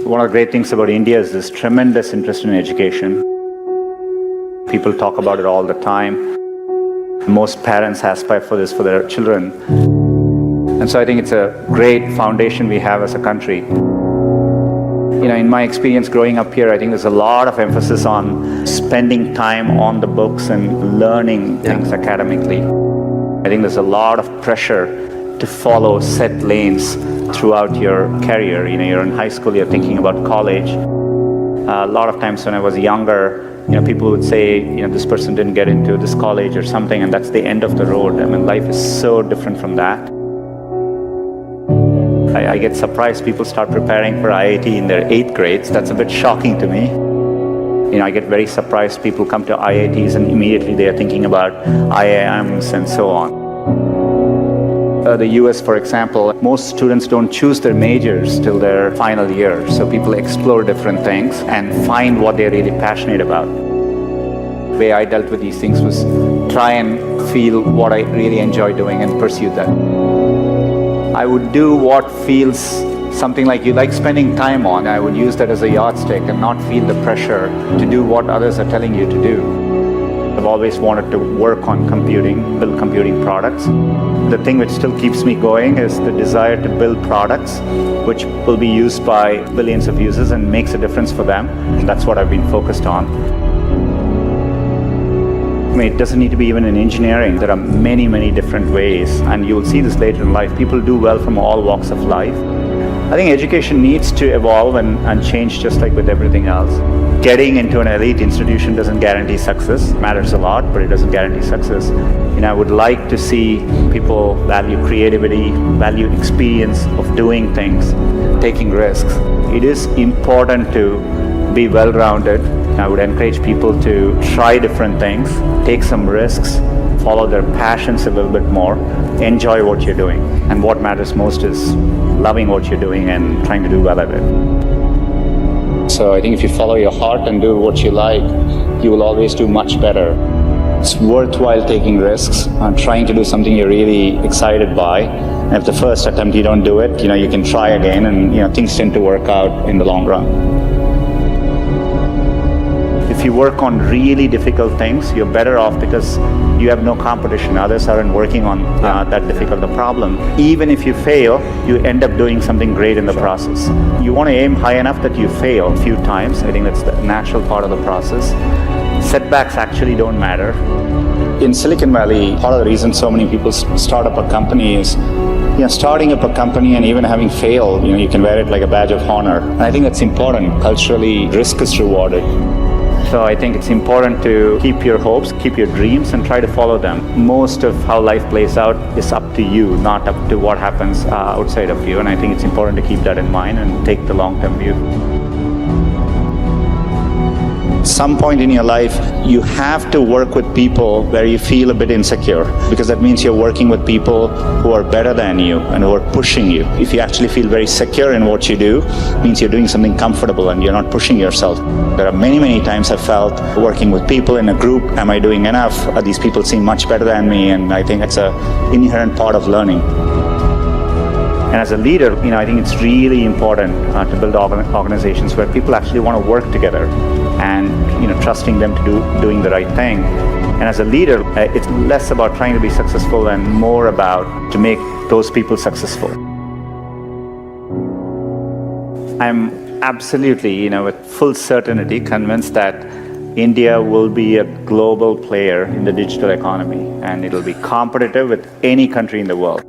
One of the great things about India is this tremendous interest in education. People talk about it all the time. Most parents aspire for this for their children. And so I think it's a great foundation we have as a country. In my experience growing up here, I think there's a lot of emphasis on spending time on the books and learning things academically. I think there's a lot of pressure to follow set lanes throughout your career. You're in high school, you're thinking about college. A lot of times when I was younger, people would say, this person didn't get into this college or something, and that's the end of the road. I mean, life is so different from that. I get surprised people start preparing for IIT in their 8th grades. That's a bit shocking to me. I get very surprised people come to IITs and immediately they are thinking about IIMs and so on. The US, for example, most students don't choose their majors till their final year. So people explore different things and find what they're really passionate about. The way I dealt with these things was try and feel what I really enjoy doing and pursue that. I would do what feels something like you like spending time on. I would use that as a yardstick and not feel the pressure to do what others are telling you to do. I've always wanted to work on computing, build computing products. The thing which still keeps me going is the desire to build products which will be used by billions of users and makes a difference for them. And that's what I've been focused on. It doesn't need to be even in engineering. There are many, many different ways, and you will see this later in life. People do well from all walks of life. I think education needs to evolve and change just like with everything else. Getting into an elite institution doesn't guarantee success. It matters a lot, but it doesn't guarantee success. I would like to see people value creativity, value experience of doing things, taking risks. It is important to be well-rounded. I would encourage people to try different things, take some risks, follow their passions a little bit more, enjoy what you're doing. And what matters most is loving what you're doing and trying to do well at it. So I think if you follow your heart and do what you like, you will always do much better. It's worthwhile taking risks and trying to do something you're really excited by. And if the first attempt you don't do it, you can try again, and things tend to work out in the long run. If you work on really difficult things, you're better off because you have no competition. Others aren't working on that difficult a problem. Even if you fail, you end up doing something great in the process. You want to aim high enough that you fail a few times. I think that's the natural part of the process. Setbacks actually don't matter. In Silicon Valley, part of the reason so many people start up a company is starting up a company and even having failed, you can wear it like a badge of honor. And I think that's important. Culturally, risk is rewarded. So I think it's important to keep your hopes, keep your dreams, and try to follow them. Most of how life plays out is up to you, not up to what happens outside of you. And I think it's important to keep that in mind and take the long-term view. Some point in your life, you have to work with people where you feel a bit insecure, because that means you're working with people who are better than you and who are pushing you. If you actually feel very secure in what you do, it means you're doing something comfortable and you're not pushing yourself. There are many, many times I've felt working with people in a group, am I doing enough? These people seem much better than me, and I think it's an inherent part of learning. And as a leader, I think it's really important to build organizations where people actually want to work together and, trusting them to doing the right thing. And as a leader, it's less about trying to be successful and more about to make those people successful. I'm absolutely, with full certainty convinced that India will be a global player in the digital economy, and it'll be competitive with any country in the world.